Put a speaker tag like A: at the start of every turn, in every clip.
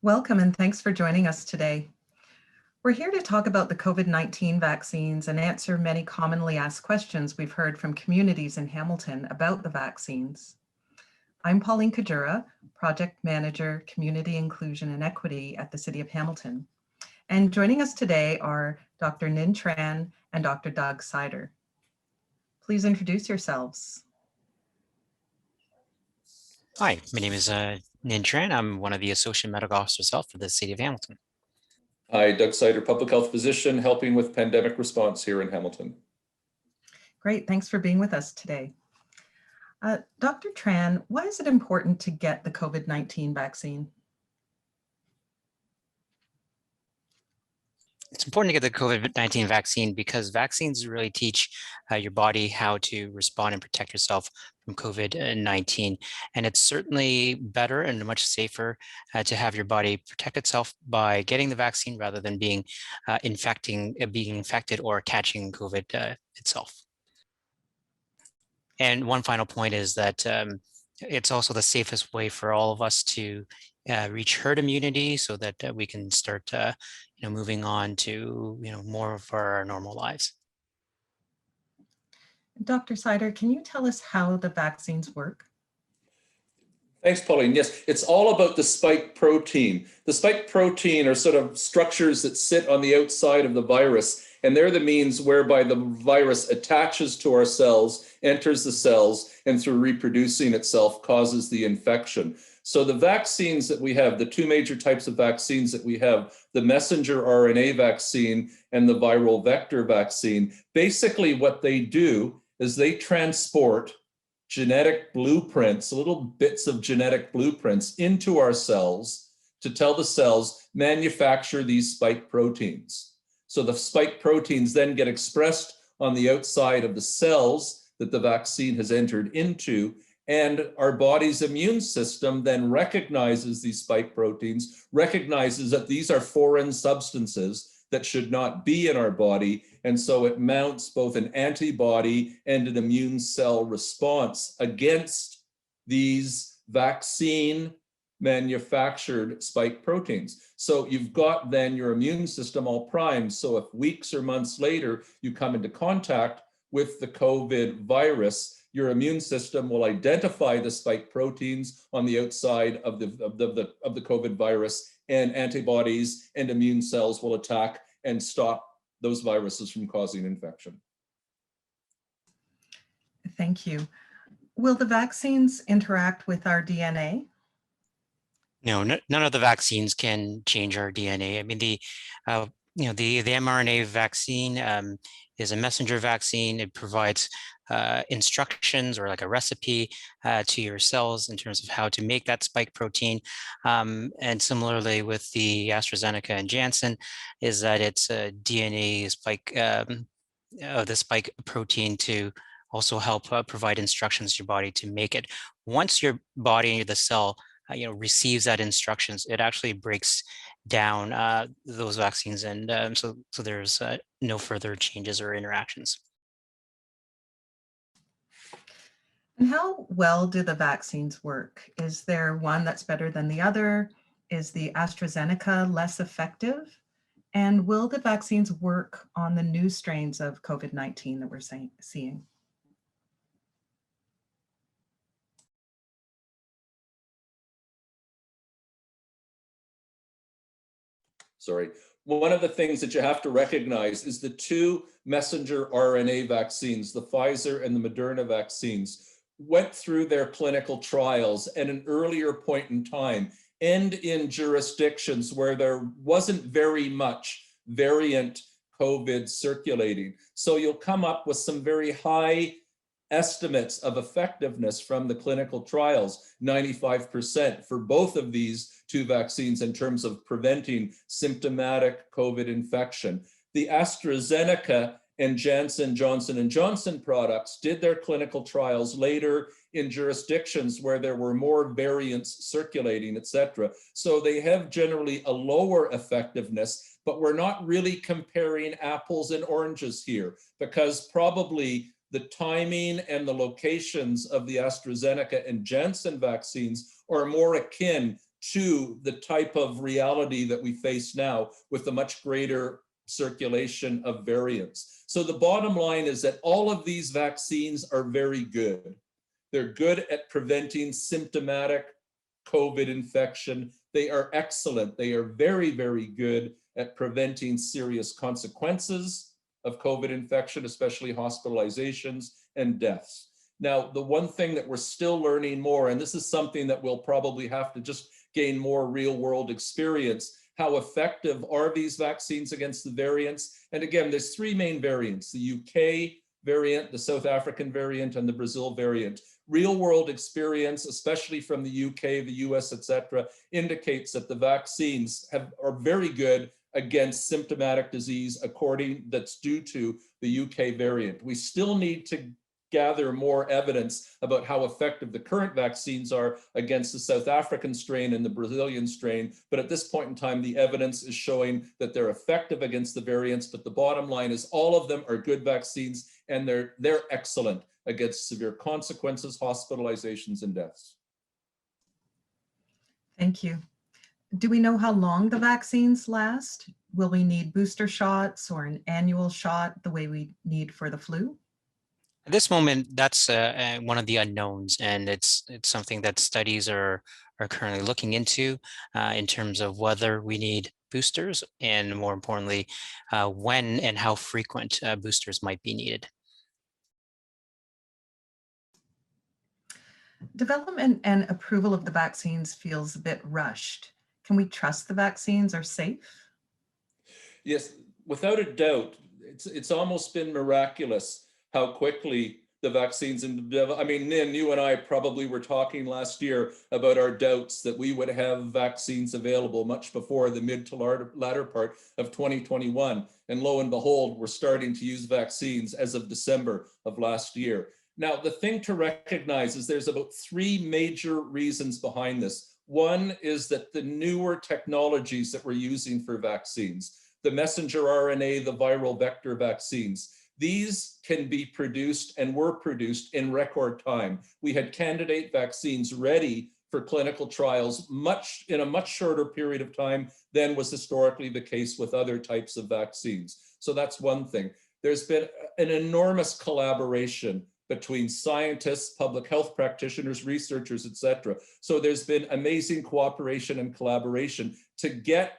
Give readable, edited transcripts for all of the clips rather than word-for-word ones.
A: Welcome and thanks for joining us today. We're here to talk about the COVID-19 vaccines and answer many commonly asked questions we've heard from communities in Hamilton about the vaccines. I'm Pauline Kajura, Project Manager, Community Inclusion and Equity at the City of Hamilton. And joining us today are Dr. Ninh Tran and Dr. Doug Sider. Please introduce yourselves.
B: Hi, my name is Nguyen. I'm one of the Associate Medical Officers Health for the City of Hamilton.
C: Hi, Doug Sider, Public Health Physician, helping with pandemic response here in Hamilton.
A: Great, thanks for being with us today. Dr. Tran, why is it important to get the COVID-19 vaccine?
B: It's important to get the COVID-19 vaccine because vaccines really teach your body how to respond and protect yourself from COVID-19. And it's certainly better and much safer to have your body protect itself by getting the vaccine rather than being infected or catching COVID itself. And one final point is that it's also the safest way for all of us to reach herd immunity so that we can start moving on to more of our normal lives.
A: Dr. Sider, can you tell us how the vaccines work?
C: Thanks, Pauline. Yes, it's all about the spike protein. The spike protein are sort of structures that sit on the outside of the virus, and they're the means whereby the virus attaches to our cells, enters the cells, and through reproducing itself causes the infection. So the vaccines that we have, the two major types of vaccines that we have, the messenger RNA vaccine and the viral vector vaccine, basically what they do is they transport genetic blueprints, little bits of genetic blueprints into our cells to tell the cells manufacture these spike proteins. So the spike proteins then get expressed on the outside of the cells that the vaccine has entered into, and our body's immune system then recognizes these spike proteins, recognizes that these are foreign substances that should not be in our body. And so it mounts both an antibody and an immune cell response against these vaccine manufactured spike proteins. So you've got then your immune system all primed. So if weeks or months later you come into contact with the COVID virus, your immune system will identify the spike proteins on the outside of the COVID virus, and antibodies and immune cells will attack and stop those viruses from causing infection.
A: Thank you. Will the vaccines interact with our DNA?
B: No, none of the vaccines can change our DNA. I mean, the mRNA vaccine is a messenger vaccine. It provides instructions or like a recipe to your cells in terms of how to make that spike protein. And similarly with the AstraZeneca and Janssen, is that it's a DNA spike of the spike protein to also help provide instructions to your body to make it. Once your body, the cell, receives that instructions, it actually breaks down those vaccines, and so there's no further changes or interactions.
A: And how well do the vaccines work? Is there one that's better than the other? Is the AstraZeneca less effective? And will the vaccines work on the new strains of COVID-19 that we're seeing?
C: Sorry. One of the things that you have to recognize is the two messenger RNA vaccines, the Pfizer and the Moderna vaccines, went through their clinical trials at an earlier point in time and in jurisdictions where there wasn't very much variant COVID circulating. So you'll come up with some very high estimates of effectiveness from the clinical trials, 95% for both of these two vaccines in terms of preventing symptomatic COVID infection. The AstraZeneca and Johnson & Johnson products did their clinical trials later in jurisdictions where there were more variants circulating, et cetera. So they have generally a lower effectiveness, but we're not really comparing apples and oranges here, because probably the timing and the locations of the AstraZeneca and Janssen vaccines are more akin to the type of reality that we face now with a much greater circulation of variants. So the bottom line is that all of these vaccines are very good. They're good at preventing symptomatic COVID infection. They are excellent. They are very, very good at preventing serious consequences of COVID infection, especially hospitalizations and deaths. Now, the one thing that we're still learning more, and this is something that we'll probably have to just gain more real world experience, how effective are these vaccines against the variants? And again, there's three main variants: the UK variant, the South African variant, and the Brazil variant. Real world experience, especially from the UK, the US, etc., indicates that the vaccines are very good against symptomatic disease that's due to the UK variant. We still need to gather more evidence about how effective the current vaccines are against the South African strain and the Brazilian strain. But at this point in time, the evidence is showing that they're effective against the variants. But the bottom line is all of them are good vaccines, and they're excellent against severe consequences, hospitalizations, and deaths.
A: Thank you. Do we know how long the vaccines last? Will we need booster shots or an annual shot the way we need for the flu?
B: At this moment, that's one of the unknowns, and it's something that studies are currently looking into in terms of whether we need boosters, and more importantly, when and how frequent boosters might be needed.
A: Development and approval of the vaccines feels a bit rushed. Can we trust the vaccines are safe?
C: Yes, without a doubt, it's almost been miraculous how quickly the vaccines I mean, Ninh, you and I probably were talking last year about our doubts that we would have vaccines available much before the mid to latter part of 2021. And lo and behold, we're starting to use vaccines as of December of last year. Now, the thing to recognize is there's about three major reasons behind this. One is that the newer technologies that we're using for vaccines, the messenger RNA, the viral vector vaccines, these can be produced and were produced in record time. We had candidate vaccines ready for clinical trials in a much shorter period of time than was historically the case with other types of vaccines. So that's one thing. There's been an enormous collaboration between scientists, public health practitioners, researchers, etc. So there's been amazing cooperation and collaboration to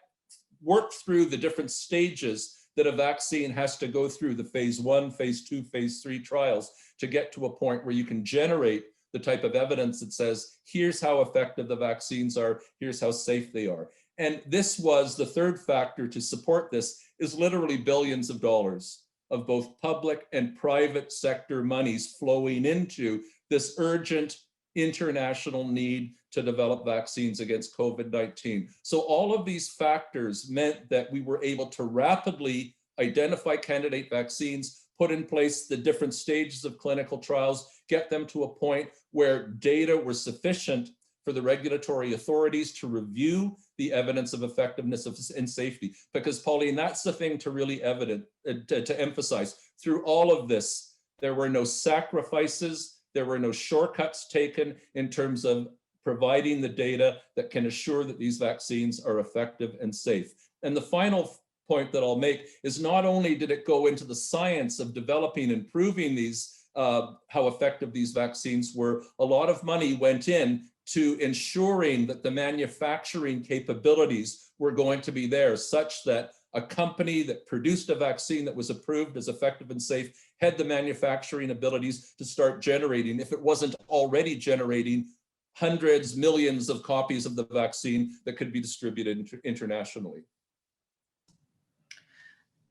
C: work through the different stages that a vaccine has to go through, the phase 1, phase 2, phase 3 trials, to get to a point where you can generate the type of evidence that says, here's how effective the vaccines are, here's how safe they are. And this was the third factor to support this, is literally billions of dollars of both public and private sector monies flowing into this urgent international need to develop vaccines against COVID-19. So all of these factors meant that we were able to rapidly identify candidate vaccines, put in place the different stages of clinical trials, get them to a point where data were sufficient for the regulatory authorities to review the evidence of effectiveness and safety. Because Pauline, that's the thing to really to emphasize. Through all of this, there were no sacrifices, there were no shortcuts taken in terms of providing the data that can assure that these vaccines are effective and safe. And the final point that I'll make is not only did it go into the science of developing and proving these, how effective these vaccines were, a lot of money went in to ensuring that the manufacturing capabilities were going to be there, such that a company that produced a vaccine that was approved as effective and safe had the manufacturing abilities to start generating, if it wasn't already generating, hundreds, millions of copies of the vaccine that could be distributed internationally.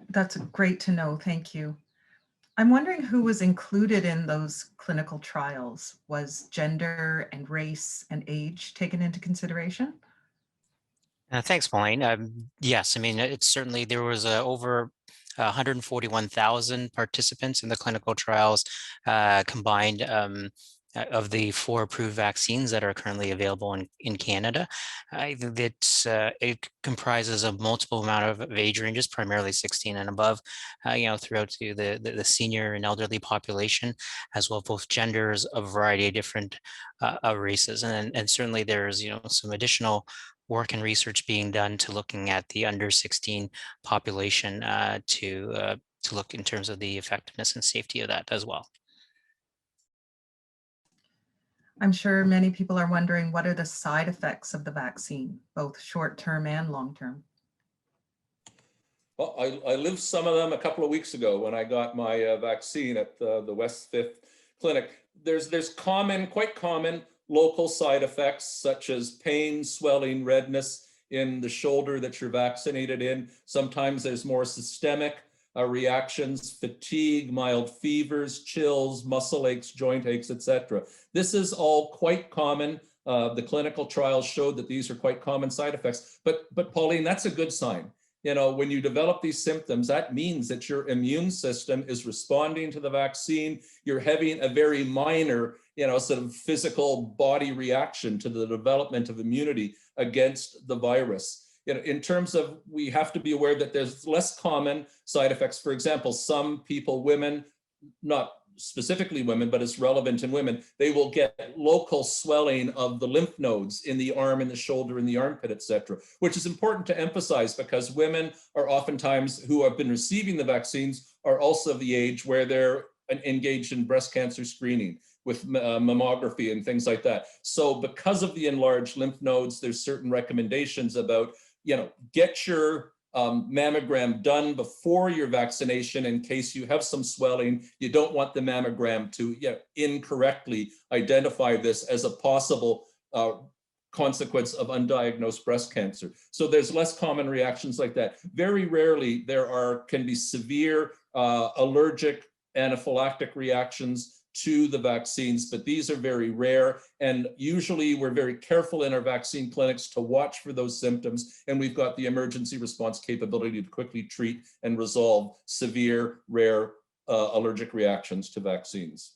A: That's great to know. Thank you. I'm wondering who was included in those clinical trials. Was gender and race and age taken into consideration?
B: Thanks, Pauline. Yes, I mean, it's certainly, there was over 141,000 participants in the clinical trials combined. of the 4 approved vaccines that are currently available in Canada, it comprises a multiple amount of age ranges, primarily 16 and above, throughout to the senior and elderly population, as well as both genders, a variety of different races. And certainly there's, some additional work and research being done to looking at the under 16 population to look in terms of the effectiveness and safety of that as well.
A: I'm sure many people are wondering, what are the side effects of the vaccine, both short-term and long-term?
C: Well, I lived some of them a couple of weeks ago when I got my vaccine at the West 5th Clinic. There's quite common local side effects such as pain, swelling, redness in the shoulder that you're vaccinated in. Sometimes there's more systemic reactions, fatigue, mild fevers, chills, muscle aches, joint aches, etc. This is all quite common. The clinical trials showed that these are quite common side effects. But Pauline, that's a good sign. When you develop these symptoms, that means that your immune system is responding to the vaccine. You're having a very minor, sort of physical body reaction to the development of immunity against the virus. In terms of, we have to be aware that there's less common side effects. For example, some people, women, not specifically women, but it's relevant in women, they will get local swelling of the lymph nodes in the arm, in the shoulder, in the armpit, etc., which is important to emphasize because women are oftentimes, who have been receiving the vaccines, are also of the age where they're engaged in breast cancer screening with mammography and things like that. So because of the enlarged lymph nodes, there's certain recommendations about, get your mammogram done before your vaccination in case you have some swelling. You don't want the mammogram to incorrectly identify this as a possible consequence of undiagnosed breast cancer. So there's less common reactions like that. Very rarely can be severe allergic anaphylactic reactions to the vaccines, but these are very rare. And usually we're very careful in our vaccine clinics to watch for those symptoms. And we've got the emergency response capability to quickly treat and resolve severe, rare allergic reactions to vaccines.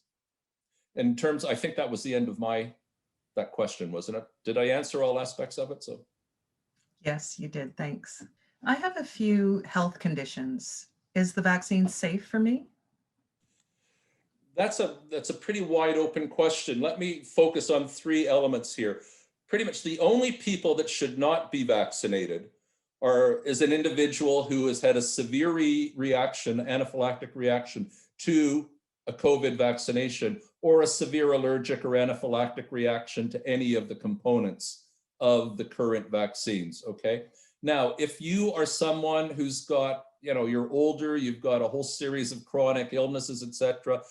C: In terms, I think that was the end of that question, wasn't it? Did I answer all aspects of it? So.
A: Yes, you did. Thanks. I have a few health conditions. Is the vaccine safe for me?
C: That's a pretty wide open question. Let me focus on 3 elements here. Pretty much the only people that should not be vaccinated is an individual who has had a severe anaphylactic reaction to a COVID vaccination, or a severe allergic or anaphylactic reaction to any of the components of the current vaccines, okay? Now, if you are someone who's got, you're older, you've got a whole series of chronic illnesses, et cetera,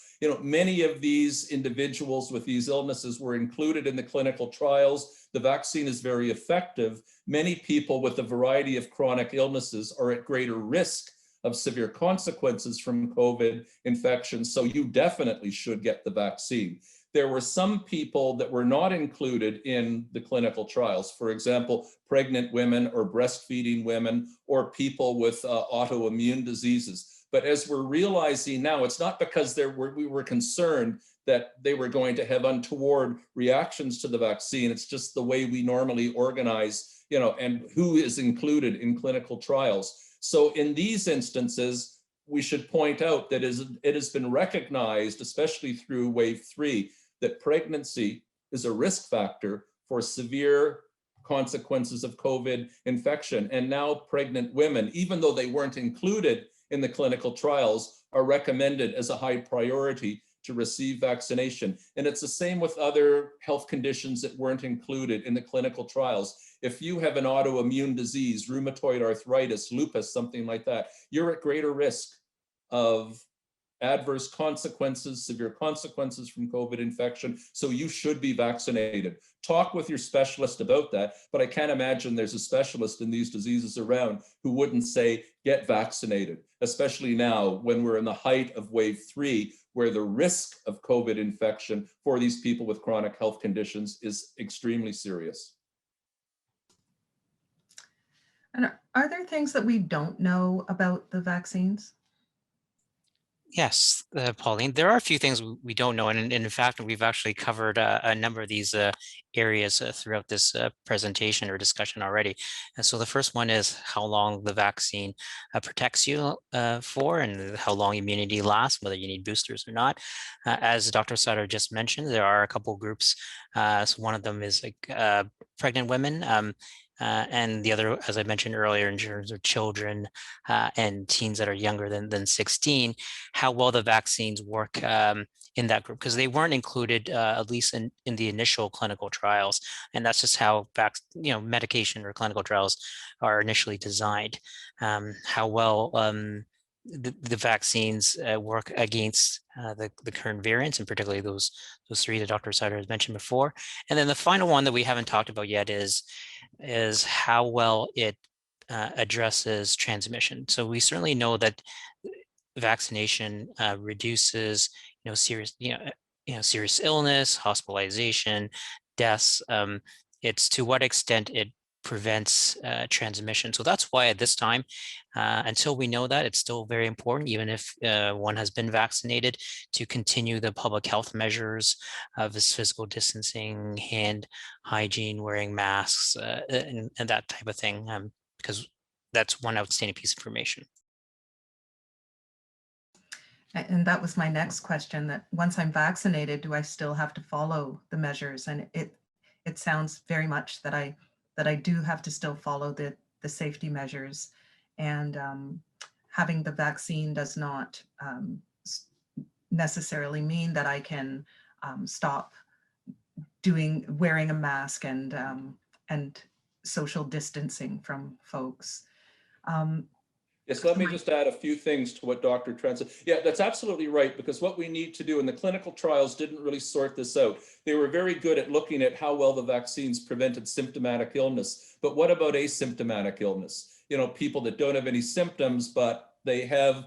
C: many of these individuals with these illnesses were included in the clinical trials. The vaccine is very effective. Many people with a variety of chronic illnesses are at greater risk of severe consequences from COVID infection, so you definitely should get the vaccine. There were some people that were not included in the clinical trials. For example, pregnant women or breastfeeding women or people with autoimmune diseases. But as we're realizing now, it's not because we were concerned that they were going to have untoward reactions to the vaccine. It's just the way we normally organize, and who is included in clinical trials. So in these instances, we should point out that it has been recognized, especially through wave 3, that pregnancy is a risk factor for severe consequences of COVID infection. And now pregnant women, even though they weren't included in the clinical trials, are recommended as a high priority to receive vaccination. And it's the same with other health conditions that weren't included in the clinical trials. If you have an autoimmune disease, rheumatoid arthritis, lupus, something like that, you're at greater risk of adverse consequences, severe consequences from COVID infection. So you should be vaccinated. Talk with your specialist about that, but I can't imagine there's a specialist in these diseases around who wouldn't say, get vaccinated, especially now when we're in the height of wave 3, where the risk of COVID infection for these people with chronic health conditions is extremely serious.
A: And are there things that we don't know about the vaccines?
B: Yes, Pauline, there are a few things we don't know. And in fact, we've actually covered a number of these areas throughout this presentation or discussion already. And so the first one is how long the vaccine protects you for and how long immunity lasts, whether you need boosters or not. As Dr. Sutter just mentioned, there are a couple groups. So one of them is like pregnant women. And the other, as I mentioned earlier, in terms of children and teens that are younger than 16, how well the vaccines work in that group, because they weren't included, at least in the initial clinical trials. And that's just how medication or clinical trials are initially designed. How well the vaccines work against the current variants, and particularly those three that Dr. Sutter has mentioned before. And then the final one that we haven't talked about yet is how well it addresses transmission. So we certainly know that vaccination reduces, serious illness, hospitalization, deaths. It's to what extent it prevents transmission. So that's why at this time, until we know that, it's still very important, even if one has been vaccinated, to continue the public health measures of this physical distancing, hand hygiene, wearing masks, and that type of thing, because that's one outstanding piece of information.
A: And that was my next question, that once I'm vaccinated, do I still have to follow the measures? And it sounds very much that I do have to still follow the safety measures. And having the vaccine does not necessarily mean that I can stop wearing a mask and social distancing from folks.
C: Yes, let me just add a few things to what Dr. Tran said. Yeah, that's absolutely right, because what we need to do, and the clinical trials didn't really sort this out. They were very good at looking at how well the vaccines prevented symptomatic illness. But what about asymptomatic illness? People that don't have any symptoms, but they have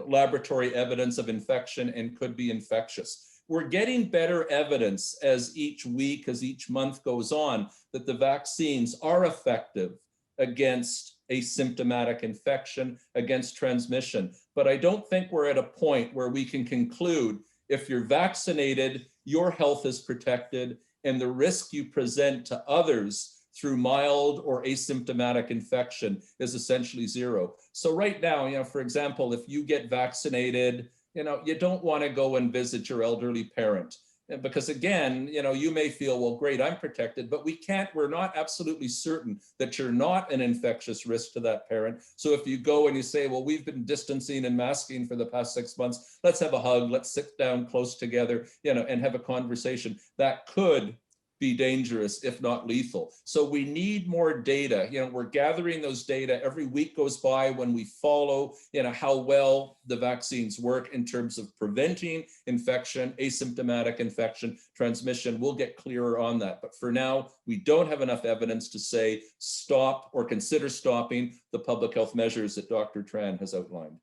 C: laboratory evidence of infection and could be infectious. We're getting better evidence as each week, as each month goes on, that the vaccines are effective against asymptomatic infection, against transmission. But I don't think we're at a point where we can conclude if you're vaccinated, your health is protected, and the risk you present to others through mild or asymptomatic infection is essentially zero. So right now, for example, if you get vaccinated, you don't want to go and visit your elderly parent. Because again, you may feel, well, great, I'm protected, but we're not absolutely certain that you're not an infectious risk to that parent. So if you go and you say, well, we've been distancing and masking for the past 6 months, let's have a hug, let's sit down close together, and have a conversation, that could be dangerous, if not lethal. So we need more data. We're gathering those data. Every week goes by when we follow, how well the vaccines work in terms of preventing infection, asymptomatic infection, transmission. We'll get clearer on that. But for now, we don't have enough evidence to say stop or consider stopping the public health measures that Dr. Tran has outlined.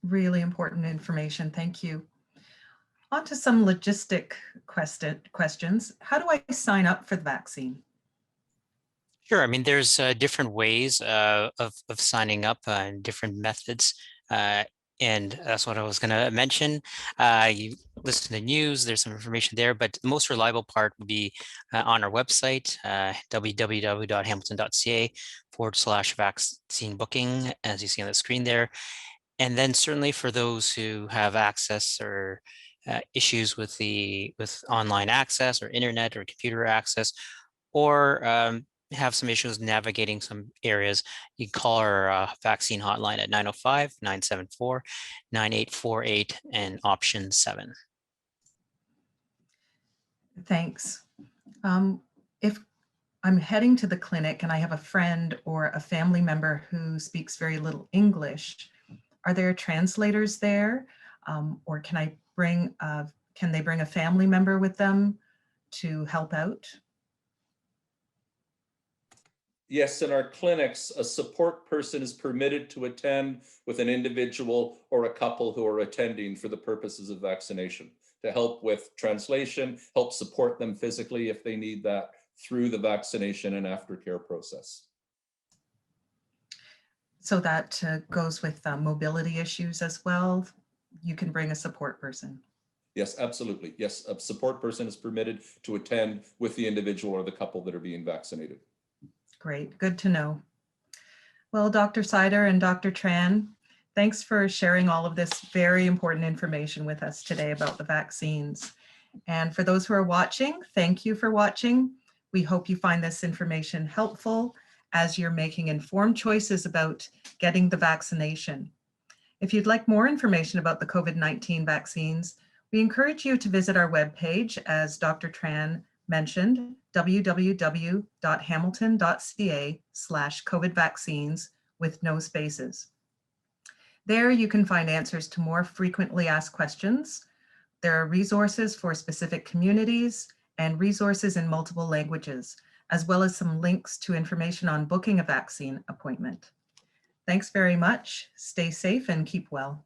A: Really important information. Thank you. On to some logistic questions. How do I sign up for the vaccine?
B: Sure. I mean, there's different ways of signing up and different methods. And that's what I was going to mention. You listen to the news, there's some information there, but the most reliable part would be on our website, www.hamilton.ca/vaccine booking, as you see on the screen there. And then certainly for those who have access or issues with online access or internet or computer access, or have some issues navigating some areas, you can call our vaccine hotline at 905-974-9848 and option 7.
A: Thanks. If I'm heading to the clinic and I have a friend or a family member who speaks very little English, are there translators there? Or can they bring a family member with them to help out?
C: Yes, in our clinics, a support person is permitted to attend with an individual or a couple who are attending for the purposes of vaccination, to help with translation, help support them physically if they need that through the vaccination and aftercare process.
A: So that goes with mobility issues as well. You can bring a support person.
C: Yes, absolutely. Yes, a support person is permitted to attend with the individual or the couple that are being vaccinated.
A: Great, good to know. Well, Dr. Sider and Dr. Tran, thanks for sharing all of this very important information with us today about the vaccines. And for those who are watching, thank you for watching. We hope you find this information helpful as you're making informed choices about getting the vaccination. If you'd like more information about the COVID-19 vaccines, we encourage you to visit our webpage, as Dr. Tran mentioned, www.hamilton.ca/COVID vaccines with no spaces. There you can find answers to more frequently asked questions. There are resources for specific communities and resources in multiple languages, as well as some links to information on booking a vaccine appointment. Thanks very much. Stay safe and keep well.